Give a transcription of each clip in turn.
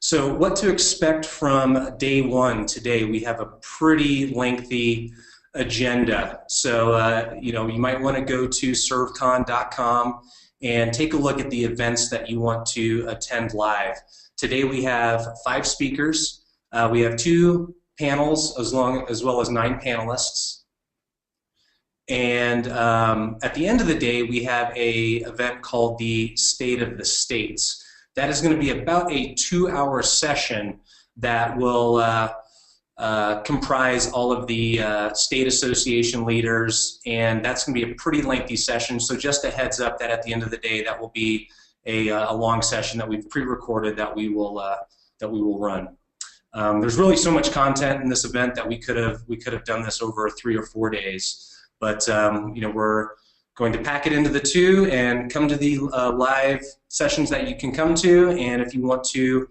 So what to expect from day one today? We have a pretty lengthy agenda. So, you might want to go to servecon.com and take a look at the events that you want to attend live. Today we have 5 speakers. We have 2 panels as well as 9 panelists. And at the end of the day, we have an event called the State of the States. That is going to be about a 2-hour session that will comprise all of the state association leaders, and that's going to be a pretty lengthy session. So just a heads up that at the end of the day, that will be a long session that we've pre-recorded that we will run. There's really so much content in this event that we could have done this over 3 or 4 days, but we're going to pack it into the 2 and come to the live sessions that you can come to. And if you want to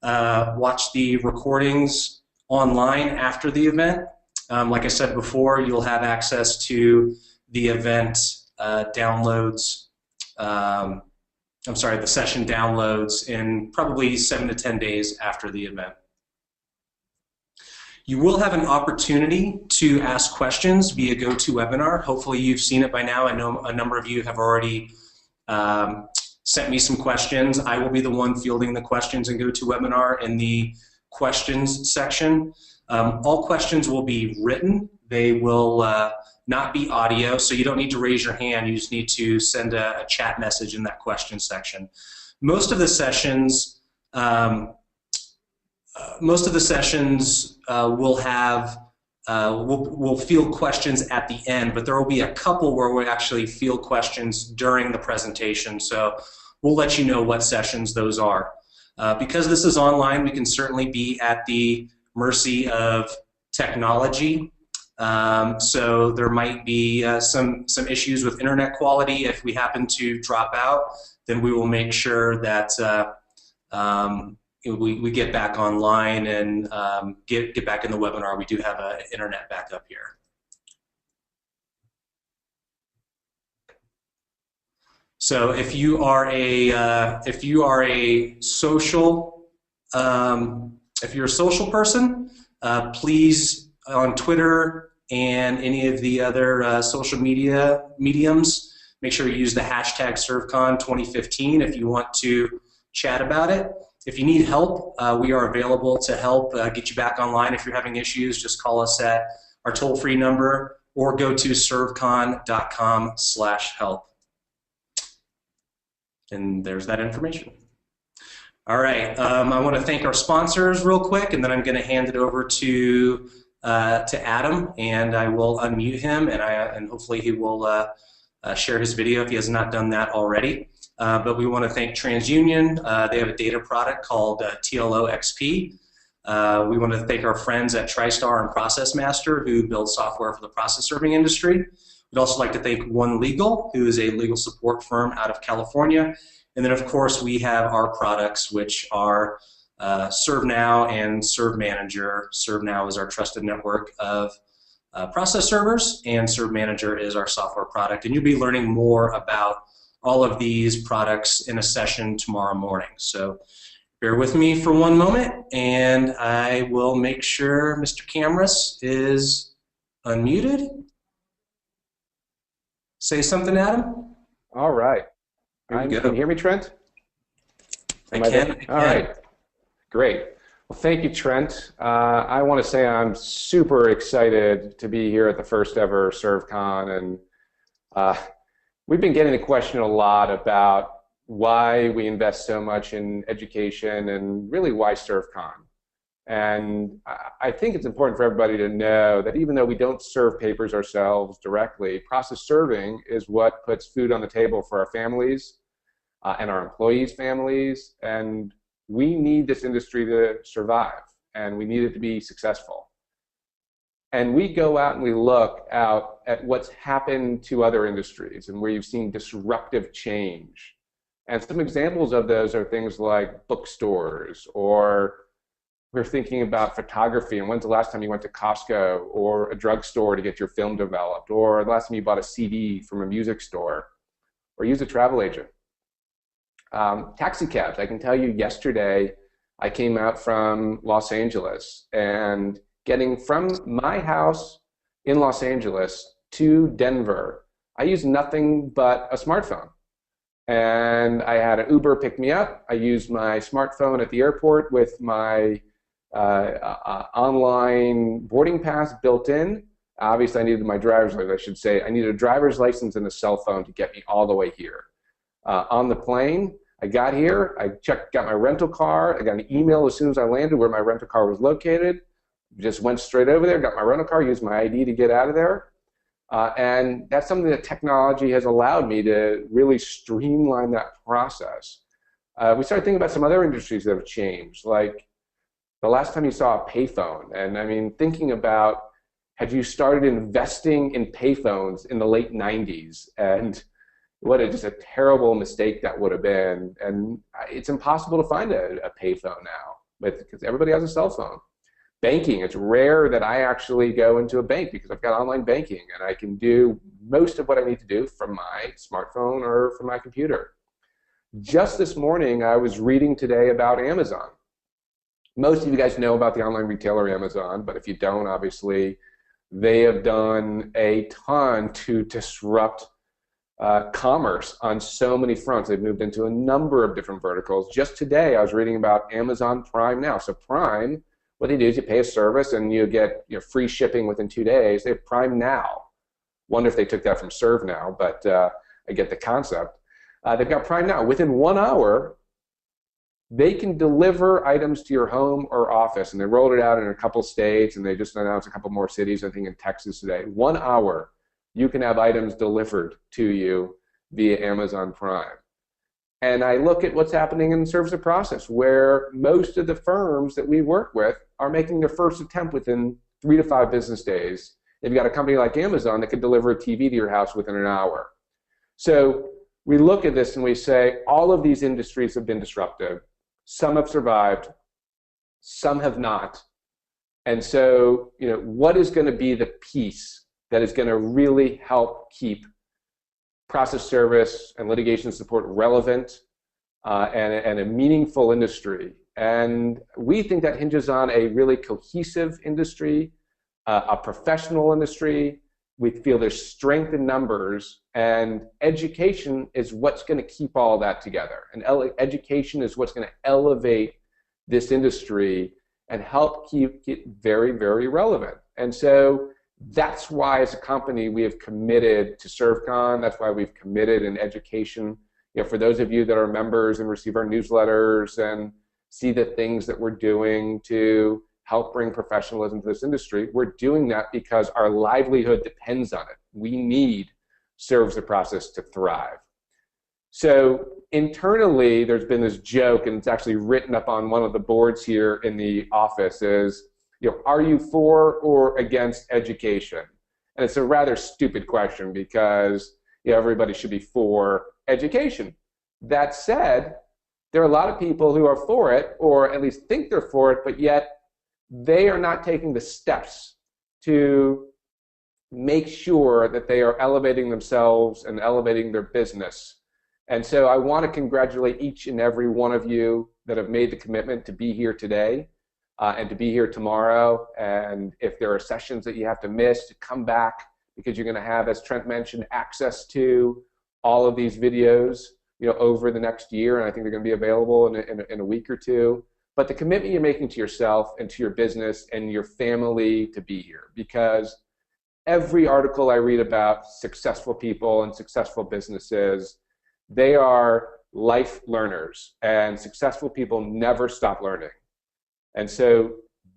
watch the recordings online after the event, like I said before, you'll have access to the event downloads. The session downloads in probably 7 to 10 days after the event. You will have an opportunity to ask questions via GoToWebinar. Hopefully you've seen it by now. I know a number of you have already sent me some questions. I will be the one fielding the questions in GoToWebinar in the questions section. All questions will be written. They will not be audio, so you don't need to raise your hand. You just need to send a chat message in that question section. Most of the sessions will have we'll field questions at the end, but there will be a couple where we actually field questions during the presentation. So we'll let you know what sessions those are. Because this is online, we can certainly be at the mercy of technology. So there might be some issues with internet quality. If we happen to drop out, then we will make sure that we get back online and get back in the webinar. We do have an internet backup here. So if you are a social person, please on Twitter and any of the other social media mediums, make sure you use the hashtag ServeCon 2015 if you want to chat about it. If you need help, we are available to help get you back online. If you're having issues, just call us at our toll-free number or go to servecon.com/help. And there's that information. All right, I want to thank our sponsors real quick, and then I'm going to hand it over to Adam, and I will unmute him, and hopefully he will share his video if he has not done that already. But we want to thank TransUnion. They have a data product called TLO XP. We want to thank our friends at TriStar and ProcessMaster, who build software for the process serving industry. We'd also like to thank One Legal, who is a legal support firm out of California. And then, of course, we have our products, which are ServeNow and ServeManager. ServeNow is our trusted network of process servers, and ServeManager is our software product. And you'll be learning more about all of these products in a session tomorrow morning. So bear with me for one moment, and I will make sure Mr. Camras is unmuted. Say something, Adam. All right. Can you hear me, Trent? I can. All right. Great. Well, thank you, Trent. I want to say I'm super excited to be here at the first ever ServeCon, and we've been getting the question a lot about why we invest so much in education and really why ServeCon. And I think it's important for everybody to know that even though we don't serve papers ourselves directly, process serving is what puts food on the table for our families and our employees' families, and we need this industry to survive, and we need it to be successful. And we go out and we look out at what's happened to other industries and where you've seen disruptive change. And some examples of those are things like bookstores, or we're thinking about photography, and when's the last time you went to Costco or a drugstore to get your film developed, or the last time you bought a CD from a music store, or use a travel agent. Taxi cabs. I can tell you yesterday I came out from Los Angeles, and getting from my house in Los Angeles to Denver, I used nothing but a smartphone. And I had an Uber pick me up. I used my smartphone at the airport with my online boarding pass built in. Obviously, I needed my driver's license, I should say. I needed a driver's license and a cell phone to get me all the way here. On the plane, I got here, got my rental car. I got an email as soon as I landed where my rental car was located. Just went straight over there, got my rental car, used my ID to get out of there. And that's something that technology has allowed me to really streamline that process. We started thinking about some other industries that have changed, like the last time you saw a payphone. And I mean, thinking about, had you started investing in payphones in the late 90s, and what just a terrible mistake that would have been. And it's impossible to find a payphone now, because everybody has a cell phone. Banking, it's rare that I actually go into a bank because I've got online banking and I can do most of what I need to do from my smartphone or from my computer. Just this morning, I was reading today about Amazon. Most of you guys know about the online retailer Amazon, but if you don't, obviously, they have done a ton to disrupt commerce on so many fronts. They've moved into a number of different verticals. Just today, I was reading about Amazon Prime Now. So Prime, what they do is you pay a service and you get free shipping within 2 days. They have Prime Now. Wonder if they took that from Serve Now, but I get the concept. They've got Prime Now. Within 1 hour, they can deliver items to your home or office, and they rolled it out in a couple states, and they just announced a couple more cities, I think in Texas today. 1 hour, you can have items delivered to you via Amazon Prime. And I look at what's happening in service of process, where most of the firms that we work with are making their first attempt within 3 to 5 business days. You've got a company like Amazon that could deliver a TV to your house within an hour. So we look at this and we say, all of these industries have been disrupted. Some have survived, some have not. And so, what is going to be the piece that is going to really help keep process service and litigation support relevant and a meaningful industry? And we think that hinges on a really cohesive industry, a professional industry. We feel there's strength in numbers, and education is what's going to keep all that together. And education is what's going to elevate this industry and help keep it very, very relevant. And so that's why, as a company, we have committed to ServeCon. That's why we've committed in education. For those of you that are members and receive our newsletters and see the things that we're doing to help bring professionalism to this industry, we're doing that because our livelihood depends on it. We need service of process to thrive. So internally, there's been this joke, and it's actually written up on one of the boards here in the office, is, are you for or against education? And it's a rather stupid question because everybody should be for education. That said, there are a lot of people who are for it, or at least think they're for it, but yet they are not taking the steps to make sure that they are elevating themselves and elevating their business. And so I want to congratulate each and every one of you that have made the commitment to be here today and to be here tomorrow. And if there are sessions that you have to miss, to come back, because you're going to have, as Trent mentioned, access to all of these videos over the next year, and I think they're going to be available in a week or two. But the commitment you're making to yourself and to your business and your family to be here, because every article I read about successful people and successful businesses, they are life learners, and successful people never stop learning. And so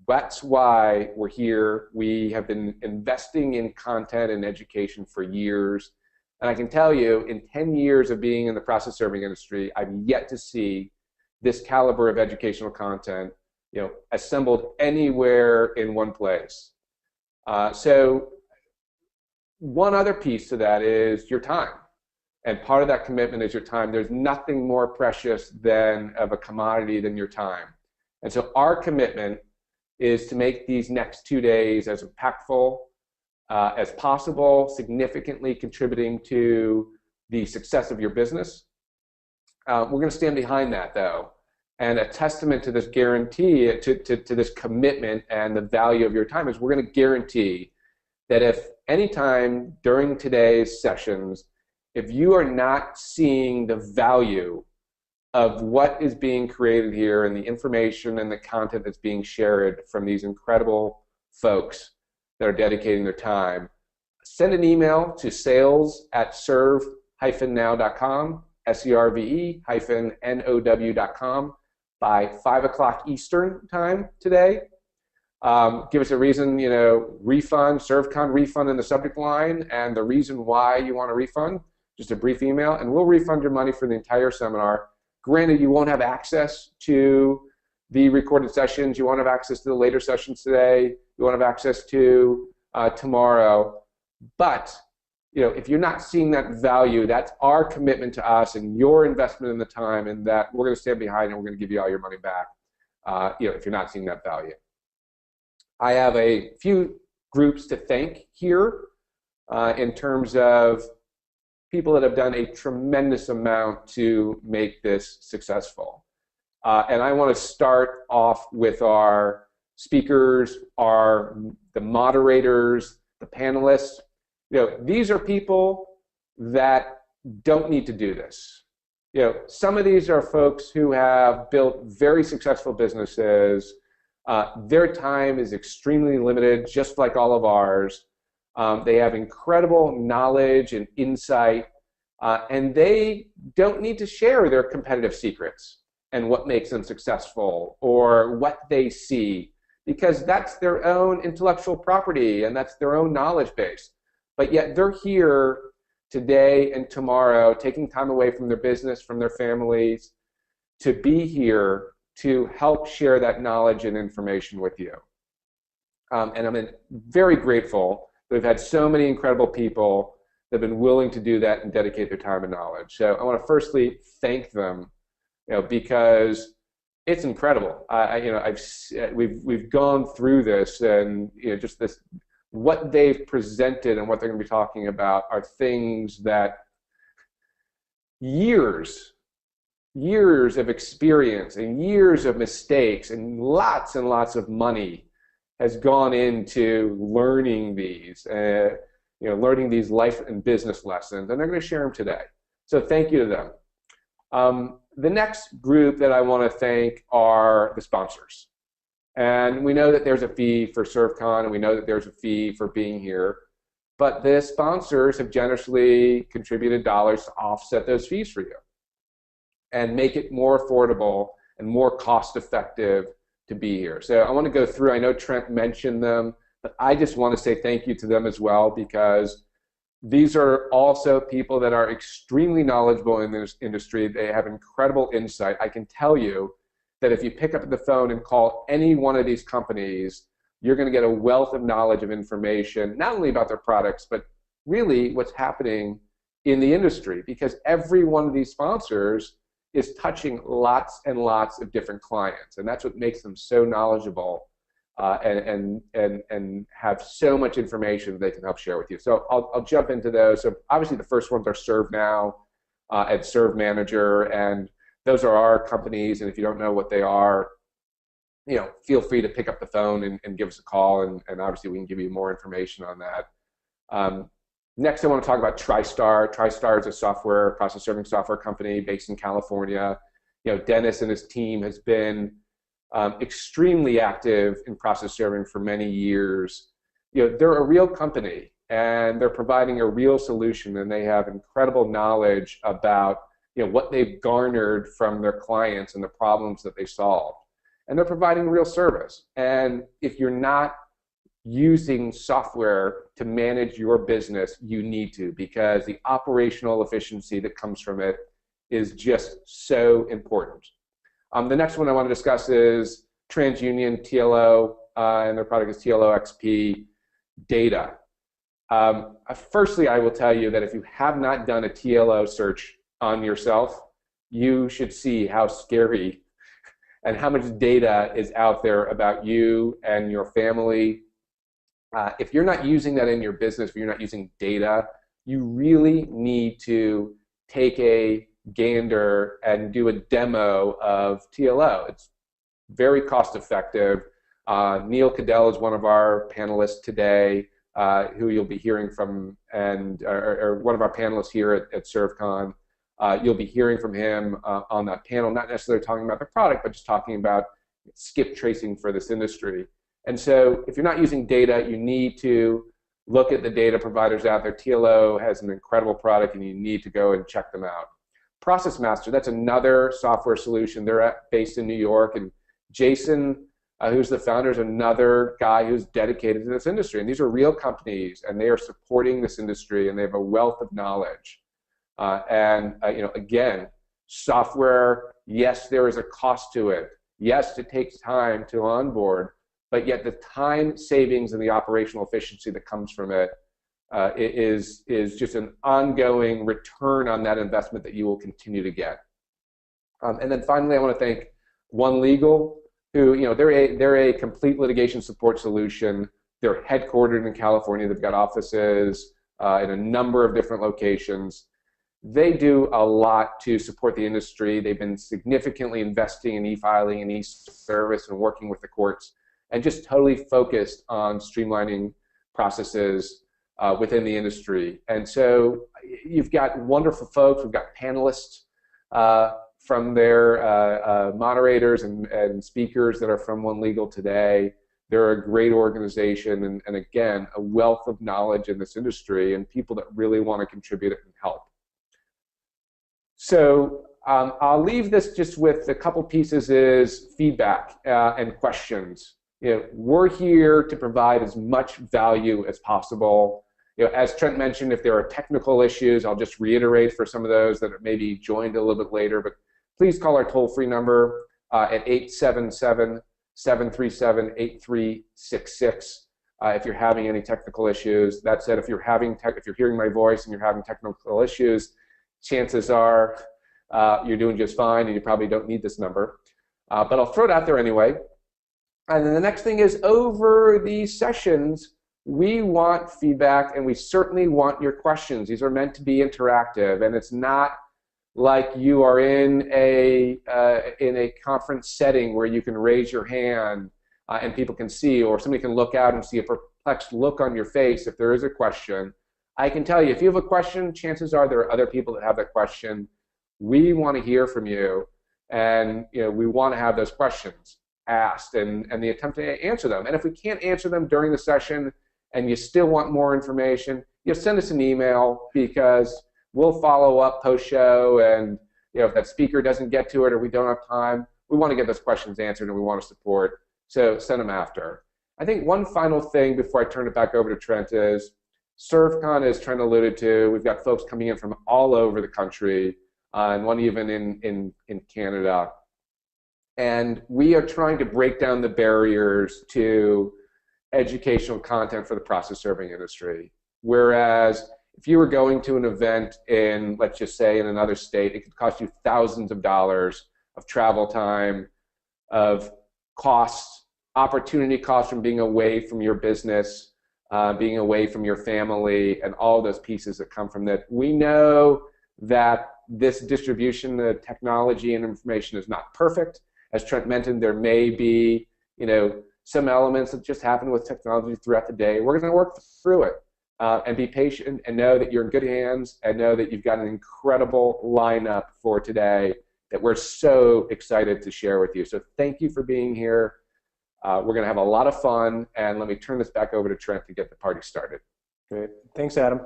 that's why we're here. We have been investing in content and education for years. And I can tell you, in 10 years of being in the process serving industry, I've yet to see this caliber of educational content, assembled anywhere in one place. So one other piece to that is your time. And part of that commitment is your time. There's nothing more precious of a commodity than your time. And so our commitment is to make these next 2 days as impactful as possible, significantly contributing to the success of your business. We're going to stand behind that, though. And a testament to this guarantee, to this commitment and the value of your time is we're going to guarantee that if anytime during today's sessions, if you are not seeing the value of what is being created here and the information and the content that's being shared from these incredible folks that are dedicating their time, send an email to sales@serve-now.com, serve-now.com by 5 o'clock Eastern time today. Give us a reason, refund, ServeCon refund in the subject line, and the reason why you want a refund, just a brief email, and we'll refund your money for the entire seminar. Granted, you won't have access to the recorded sessions, you won't have access to the later sessions today, you won't have access to tomorrow, but if you're not seeing that value, that's our commitment to us and your investment in the time, and that we're going to stand behind and we're going to give you all your money back if you're not seeing that value. I have a few groups to thank here in terms of people that have done a tremendous amount to make this successful. And I want to start off with our speakers, the moderators, the panelists. These are people that don't need to do this. Some of these are folks who have built very successful businesses. Their time is extremely limited, just like all of ours. They have incredible knowledge and insight, and they don't need to share their competitive secrets and what makes them successful or what they see, because that's their own intellectual property and that's their own knowledge base. But yet they're here today and tomorrow, taking time away from their business, from their families, to be here to help share that knowledge and information with you. And I'm very grateful that we've had so many incredible people that have been willing to do that and dedicate their time and knowledge. So I want to firstly thank them, because it's incredible. We've gone through this, and just this, what they've presented and what they're going to be talking about are things that years of experience and years of mistakes and lots of money has gone into learning these, learning these life and business lessons, and they're going to share them today. So thank you to them. The next group that I want to thank are the sponsors. And we know that there's a fee for ServeCon, and we know that there's a fee for being here, but the sponsors have generously contributed dollars to offset those fees for you and make it more affordable and more cost-effective to be here. So I want to go through, I know Trent mentioned them, but I just want to say thank you to them as well, because these are also people that are extremely knowledgeable in this industry. They have incredible insight. I can tell you that if you pick up the phone and call any one of these companies, you're going to get a wealth of knowledge of information, not only about their products, but really what's happening in the industry, because every one of these sponsors is touching lots and lots of different clients, and that's what makes them so knowledgeable and have so much information they can help share with you. So I'll jump into those. So obviously the first ones are ServeNow and Serve Manager, and those are our companies, and if you don't know what they are, feel free to pick up the phone and give us a call, and obviously we can give you more information on that. Next, I want to talk about TriStar. TriStar is a process serving software company based in California. Dennis and his team has been extremely active in process serving for many years. They're a real company, and they're providing a real solution, and they have incredible knowledge about what they've garnered from their clients and the problems that they solve. And they're providing real service. And if you're not using software to manage your business, you need to, because the operational efficiency that comes from it is just so important. The next one I want to discuss is TransUnion TLO, and their product is TLO XP Data. Firstly, I will tell you that if you have not done a TLO search on yourself, you should see how scary and how much data is out there about you and your family. If you're not using that in your business, if you're not using data, you really need to take a gander and do a demo of TLO. It's very cost effective. Neil Cadell is one of our panelists today, who you'll be hearing from, and or one of our panelists here at ServeCon. You'll be hearing from him on that panel, not necessarily talking about the product, but just talking about skip tracing for this industry. And so if you're not using data, you need to look at the data providers out there. TLO has an incredible product, and you need to go and check them out. Process Master, that's another software solution. They're based in New York, and Jason, who's the founder, is another guy who's dedicated to this industry. And these are real companies, and they are supporting this industry, and they have a wealth of knowledge. Again, software, yes, there is a cost to it. Yes, it takes time to onboard, but yet the time savings and the operational efficiency that comes from it is just an ongoing return on that investment that you will continue to get. And then finally, I want to thank One Legal, who, they're a complete litigation support solution. They're headquartered in California. They've got offices in a number of different locations. They do a lot to support the industry. They've been significantly investing in e-filing and e-service and working with the courts, and just totally focused on streamlining processes within the industry. And so you've got wonderful folks. We've got panelists from their moderators and speakers that are from One Legal today. They're a great organization, and again, a wealth of knowledge in this industry, and people that really want to contribute and help. So I'll leave this just with a couple pieces: is feedback and questions. We're here to provide as much value as possible. As Trent mentioned, if there are technical issues, I'll just reiterate for some of those that maybe joined a little bit later, but please call our toll-free number at 877-737-8366 if you're having any technical issues. That said, if you're hearing my voice and you're having technical issues, chances are you're doing just fine, and you probably don't need this number. But I'll throw it out there anyway. And then the next thing is, over these sessions, we want feedback, and we certainly want your questions. These are meant to be interactive, and it's not like you are in a conference setting where you can raise your hand and people can see, or somebody can look out and see a perplexed look on your face if there is a question. I can tell you, if you have a question, chances are there are other people that have that question. We want to hear from you, and we want to have those questions asked and the attempt to answer them. And if we can't answer them during the session and you still want more information, send us an email, because we'll follow up post-show, and if that speaker doesn't get to it or we don't have time, we want to get those questions answered, and we want to support, so send them after. I think one final thing before I turn it back over to Trent is, ServeCon, as Trent alluded to, we've got folks coming in from all over the country, and one even in Canada. And we are trying to break down the barriers to educational content for the process serving industry. Whereas if you were going to an event in, let's just say, in another state, it could cost you thousands of dollars of travel time, of costs, opportunity costs from being away from your business, being away from your family, and all those pieces that come from that. We know that this distribution, the technology and information, is not perfect. As Trent mentioned, there may be, some elements that just happen with technology throughout the day. We're going to work through it and be patient, and know that you're in good hands, and know that you've got an incredible lineup for today that we're so excited to share with you. So thank you for being here. We're going to have a lot of fun, and let me turn this back over to Trent to get the party started. Great. Thanks, Adam.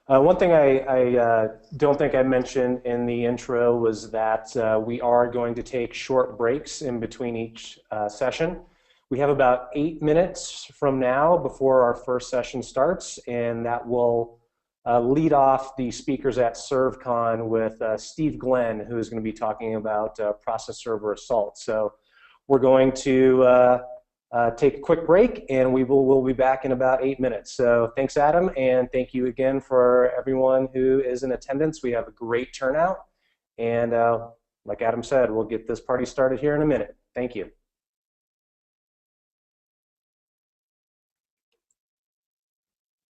One thing I don't think I mentioned in the intro was that we are going to take short breaks in between each session. We have about 8 minutes from now before our first session starts, and that will lead off the speakers at ServeCon with Steve Glenn, who is going to be talking about process server assault. So we're going to take a quick break, and we'll be back in about 8 minutes. So thanks, Adam, and thank you again for everyone who is in attendance. We have a great turnout, and like Adam said, we'll get this party started here in a minute. Thank you.